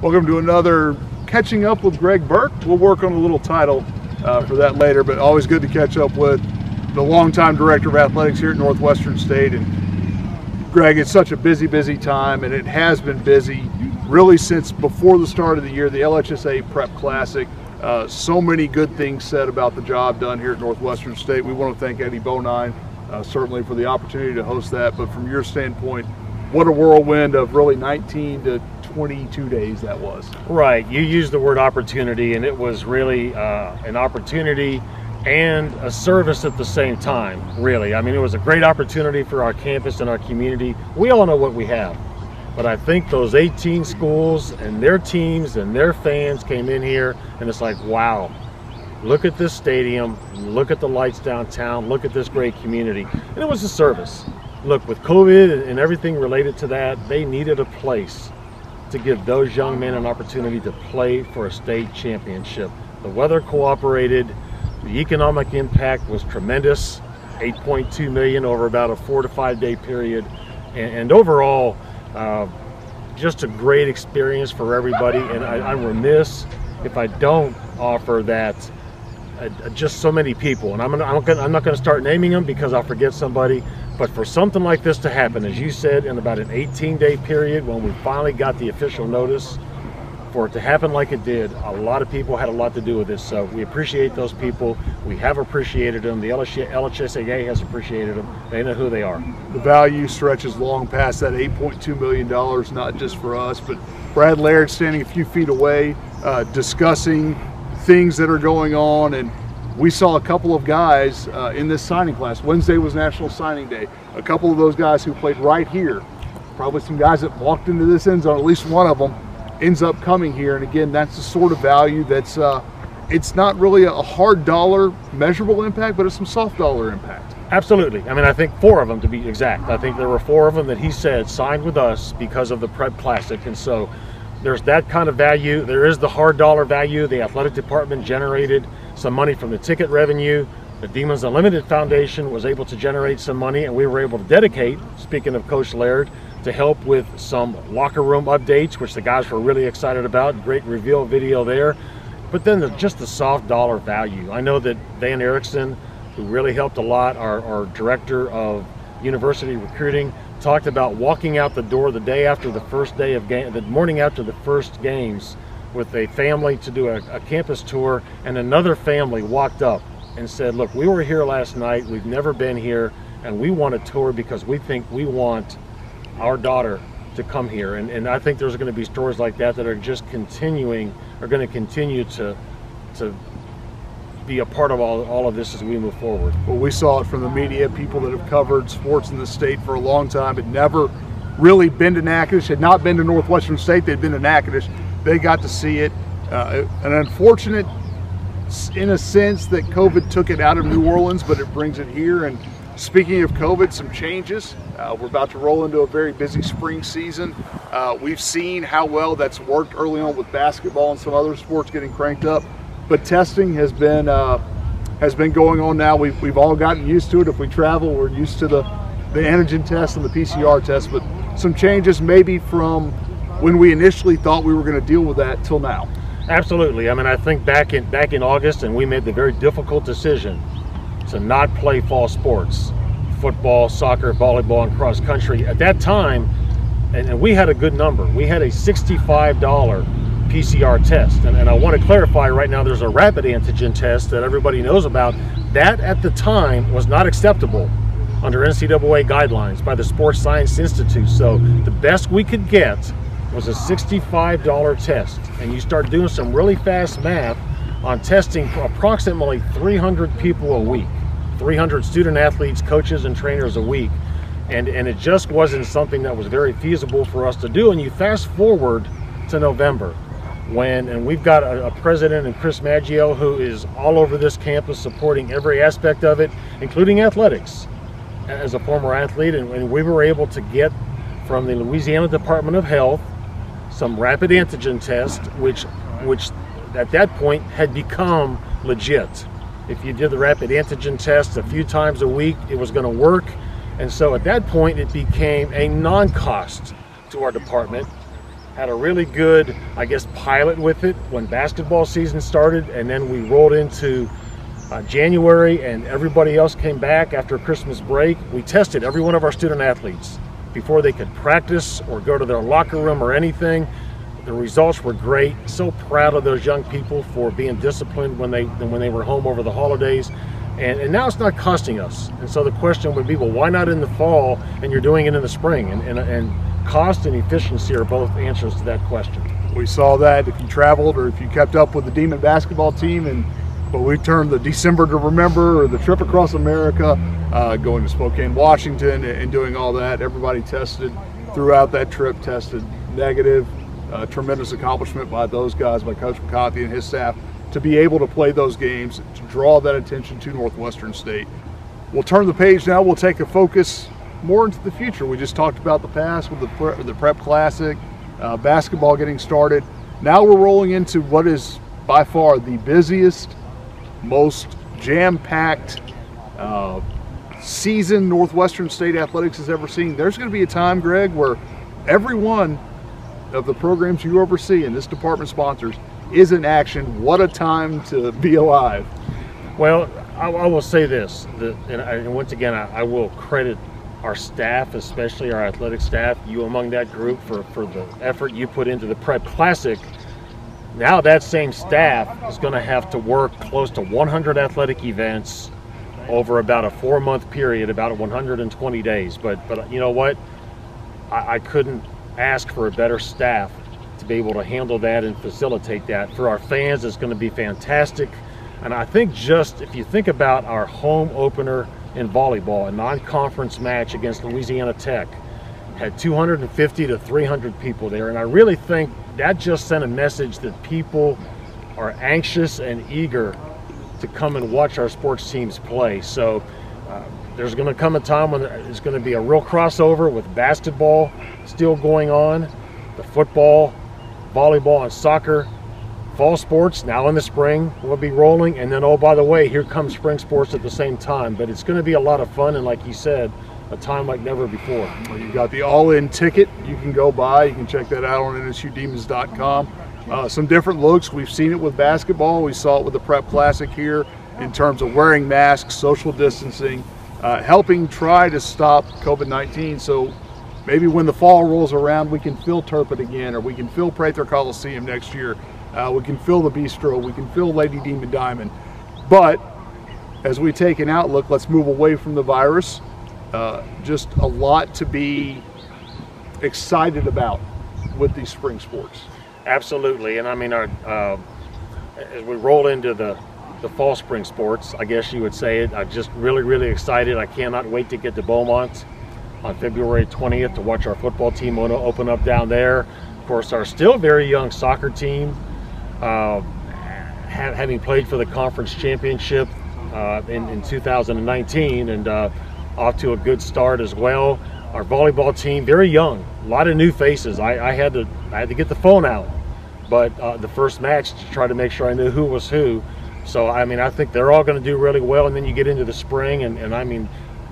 Welcome to another Catching Up with Greg Burke. We'll work on a little title for that later, but always good to catch up with the longtime director of athletics here at Northwestern State. And Greg, it's such a busy time, and it has been busy really since before the start of the year, the LHSA Prep Classic. So many good things said about the job done here at Northwestern State. We want to thank Eddie Bonine certainly for the opportunity to host that, but from your standpoint, what a whirlwind of really 19 to 22 days that was. Right, you used the word opportunity, and it was really an opportunity and a service at the same time, really. I mean, it was a great opportunity for our campus and our community. We all know what we have, but I think those 18 schools and their teams and their fans came in here, and it's like, wow, look at this stadium, look at the lights downtown, look at this great community. And it was a service. Look, with COVID and everything related to that, they needed a place to give those young men an opportunity to play for a state championship. The weather cooperated, the economic impact was tremendous, $8.2 million over about a 4 to 5 day period, and overall, just a great experience for everybody. And I'm remiss if I don't offer that just so many people, and I'm not going to start naming them because I'll forget somebody, but for something like this to happen, as you said, in about an 18-day period when we finally got the official notice, for it to happen like it did, a lot of people had a lot to do with this. So we appreciate those people. We have appreciated them. The LHSAA has appreciated them. They know who they are. The value stretches long past that $8.2 million, not just for us, but Brad Laird standing a few feet away, discussing things that are going on. And we saw a couple of guys in this signing class. Wednesday was National Signing Day. A couple of those guys who played right here, probably some guys that walked into this end zone, at least one of them ends up coming here. And again, that's the sort of value that's it's not really a hard dollar measurable impact, but it's some soft dollar impact. Absolutely. I mean, I think 4 of them, to be exact. I think there were 4 of them that he said signed with us because of the Prep Classic. And so there's that kind of value. There is the hard dollar value. The athletic department generated some money from the ticket revenue. The Demons Unlimited Foundation was able to generate some money, and we were able to dedicate, speaking of Coach Laird, to help with some locker room updates, which the guys were really excited about. Great reveal video there. But then just the soft dollar value. I know that Dan Erickson, who really helped a lot, our director of university recruiting, talked about walking out the door the day after the first day of game, the morning after the first games, with a family to do a campus tour, and another family walked up and said, look, we were here last night, we've never been here, and we want a tour because we think we want our daughter to come here. And I think there's going to be stories like that that are just going to continue to be a part of all of this as we move forward. Well, we saw it from the media, people that have covered sports in the state for a long time, had never really been to Natchitoches, had not been to Northwestern State, they'd been to Natchitoches. They got to see it. An unfortunate, in a sense, that COVID took it out of New Orleans, but it brings it here. And speaking of COVID, some changes. We're about to roll into a very busy spring season. We've seen how well that's worked early on with basketball and some other sports getting cranked up. But testing has been going on now. We've all gotten used to it. If we travel, we're used to the antigen test and the PCR test. But some changes maybe from when we initially thought we were going to deal with that till now. Absolutely. I mean, I think back in August, and we made the very difficult decision to not play fall sports, football, soccer, volleyball, and cross country. At that time, and we had a good number. We had a $65 PCR test. And I want to clarify right now, there's a rapid antigen test that everybody knows about. That at the time was not acceptable under NCAA guidelines by the Sports Science Institute. So the best we could get was a $65 test. And you start doing some really fast math on testing approximately 300 people a week, 300 student athletes, coaches, and trainers a week. And it just wasn't something that was very feasible for us to do. And you fast forward to November, and we've got a president in Chris Maggio who is all over this campus supporting every aspect of it, including athletics, as a former athlete. And we were able to get from the Louisiana Department of Health some rapid antigen tests, which at that point had become legit. If you did the rapid antigen test a few times a week, it was going to work. And so at that point, it became a non-cost to our department. had a really good, I guess, pilot with it when basketball season started, and then we rolled into January and everybody else came back after Christmas break. We tested every one of our student athletes before they could practice or go to their locker room or anything. The results were great. So proud of those young people for being disciplined when they were home over the holidays. And now it's not costing us. And so the question would be, well, why not in the fall and you're doing it in the spring? And cost and efficiency are both answers to that question. We saw that if you traveled or if you kept up with the Demon basketball team, and but we turned the December to Remember or the trip across America, going to Spokane, Washington, and doing all that. Everybody tested throughout that trip, tested negative. Tremendous accomplishment by those guys, by Coach McCarthy and his staff, to be able to play those games, to draw that attention to Northwestern State. We'll turn the page now. We'll take a focus more into the future. We just talked about the past with the Prep Classic, basketball getting started. Now we're rolling into what is by far the busiest, most jam-packed season Northwestern State athletics has ever seen. There's going to be a time, Greg, where every one of the programs you oversee and this department sponsors is in action. What a time to be alive. Well, I will say this, and once again, I will credit our staff, especially our athletic staff, you among that group, for the effort you put into the Prep Classic. Now that same staff is going to have to work close to 100 athletic events over about a 4-month period, about 120 days. But you know what? I couldn't ask for a better staff to be able to handle that and facilitate that. For our fans, it's going to be fantastic. And I think just if you think about our home opener in volleyball, a non-conference match against Louisiana Tech, had 250 to 300 people there. And I really think that just sent a message that people are anxious and eager to come and watch our sports teams play. So there's going to come a time when there's going to be a real crossover with basketball still going on, the football, volleyball, and soccer. Fall sports now in the spring will be rolling, and then, oh, by the way, here comes spring sports at the same time. But it's going to be a lot of fun, and like you said, a time like never before. Well, you got the all-in ticket you can go buy. You can check that out on nsudemons.com. Some different looks. We've seen it with basketball. We saw it with the Prep Classic here in terms of wearing masks, social distancing, helping try to stop COVID-19. So maybe when the fall rolls around, we can fill Turpin again, or we can fill Prather Coliseum next year. We can fill the Bistro. We can fill Lady Demon Diamond. But as we take an outlook, let's move away from the virus. Just a lot to be excited about with these spring sports. Absolutely. And I mean, as we roll into the fall spring sports, I guess you would say it, I'm just really excited. I cannot wait to get to Beaumont on February 20th to watch our football team open up down there. Of course, our still very young soccer team, having played for the conference championship in 2019, and off to a good start as well. Our volleyball team, very young, a lot of new faces. I had to get the phone out, but the first match to try to make sure I knew who was who. So I mean, I think they're all going to do really well. And then you get into the spring, and I mean,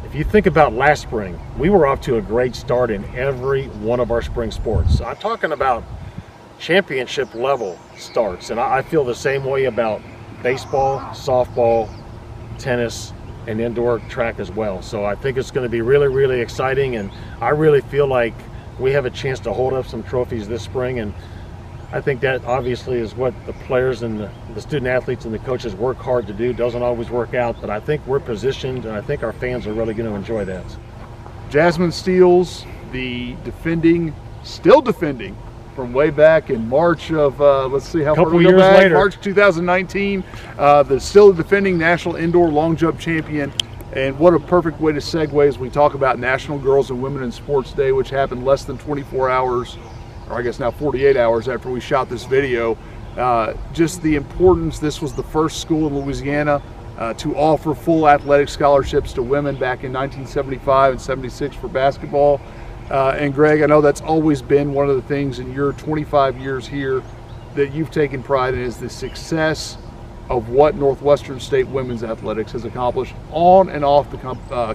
if you think about last spring, we were off to a great start in every one of our spring sports. I'm talking about championship level starts, and I feel the same way about baseball, softball, tennis, and indoor track as well. So I think it's going to be really exciting, and I really feel like we have a chance to hold up some trophies this spring. And I think that obviously is what the players and the student athletes and the coaches work hard to do. Doesn't always work out, but I think we're positioned, and I think our fans are really going to enjoy that. Jasmine Steels, the still defending from way back in March of, let's see how far we go back, later. March 2019, the still defending national indoor long jump champion. And what a perfect way to segue as we talk about National Girls and Women in Sports Day, which happened less than 24 hours, or I guess now 48 hours after we shot this video. Just the importance. This was the first school in Louisiana to offer full athletic scholarships to women back in 1975 and 76 for basketball. And Greg, I know that's always been one of the things in your 25 years here that you've taken pride in, is the success of what Northwestern State women's athletics has accomplished on and off the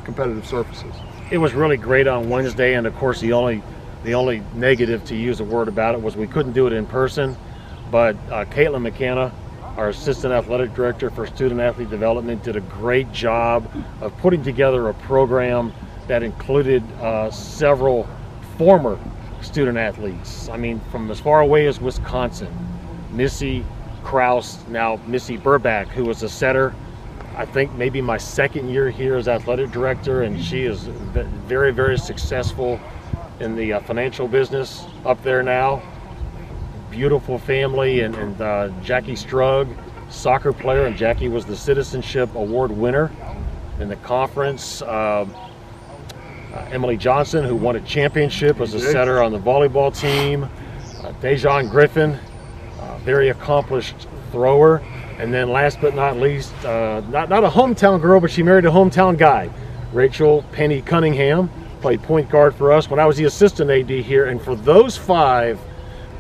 competitive surfaces. It was really great on Wednesday, and of course the only The only negative, to use a word about it, was we couldn't do it in person. But Caitlin McKenna, our assistant athletic director for student athlete development, did a great job of putting together a program that included several former student athletes. I mean, from as far away as Wisconsin. Missy Kraus, now Missy Burback, who was a setter, I think maybe my second year here as athletic director, and she is very, very successful in the financial business up there now. Beautiful family, and Jackie Strug, soccer player, and Jackie was the Citizenship Award winner in the conference. Emily Johnson, who won a championship, was a setter on the volleyball team. Dejan Griffin, very accomplished thrower. And then last but not least, not a hometown girl, but she married a hometown guy. Rachel Penny Cunningham played point guard for us when I was the assistant AD here. And for those 5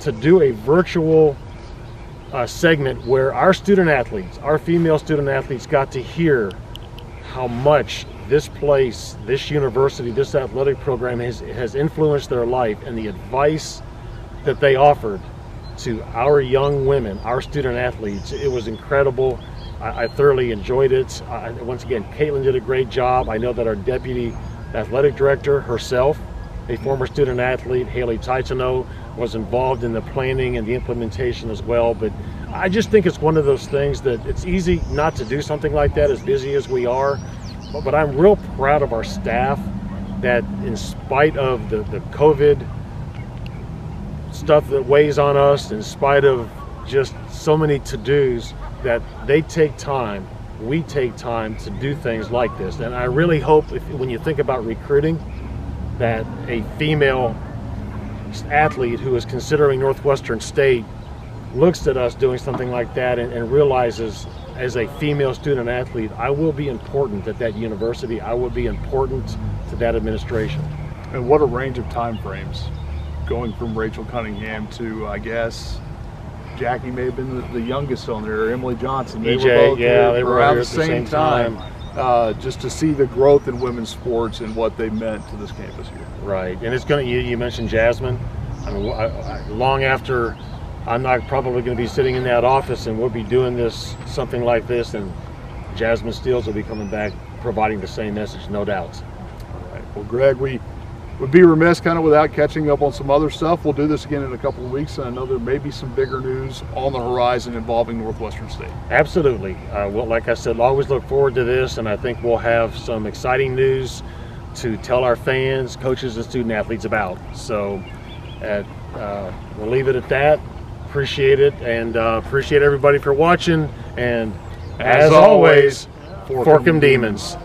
to do a virtual segment where our student athletes, our female student athletes, got to hear how much this place, this university, this athletic program has influenced their life, and the advice that they offered to our young women, our student athletes, it was incredible. I thoroughly enjoyed it. Once again, Caitlin did a great job. I know that our deputy athletic director herself, a former student athlete, Haley Titano, was involved in the planning and the implementation as well. But I just think it's one of those things that it's easy not to do something like that, as busy as we are. But I'm real proud of our staff that, in spite of the COVID stuff that weighs on us, in spite of just so many to-dos, that they take time, we take time to do things like this. And I really hope, when you think about recruiting, that a female athlete who is considering Northwestern State looks at us doing something like that and realizes, as a female student athlete, I will be important at that university. I will be important to that administration. And what a range of time frames, going from Rachel Cunningham to, I guess, Jackie may have been the youngest on there, Emily Johnson. They were both they were around here the same time. Just to see the growth in women's sports and what they meant to this campus here. Right, and it's going to, you mentioned Jasmine. I mean, long after I'm not probably going to be sitting in that office, and we'll be doing this, something like this, and Jasmine Steels will be coming back providing the same message, no doubt. All right. Well, Greg, we would be remiss kind of without catching up on some other stuff. We'll do this again in a couple of weeks, and I know there may be some bigger news on the horizon involving Northwestern State. Absolutely. Well, like I said, always look forward to this, and I think we'll have some exciting news to tell our fans, coaches, and student athletes about. So we'll leave it at that. Appreciate it, and appreciate everybody for watching. And as always, Fork 'em Demons.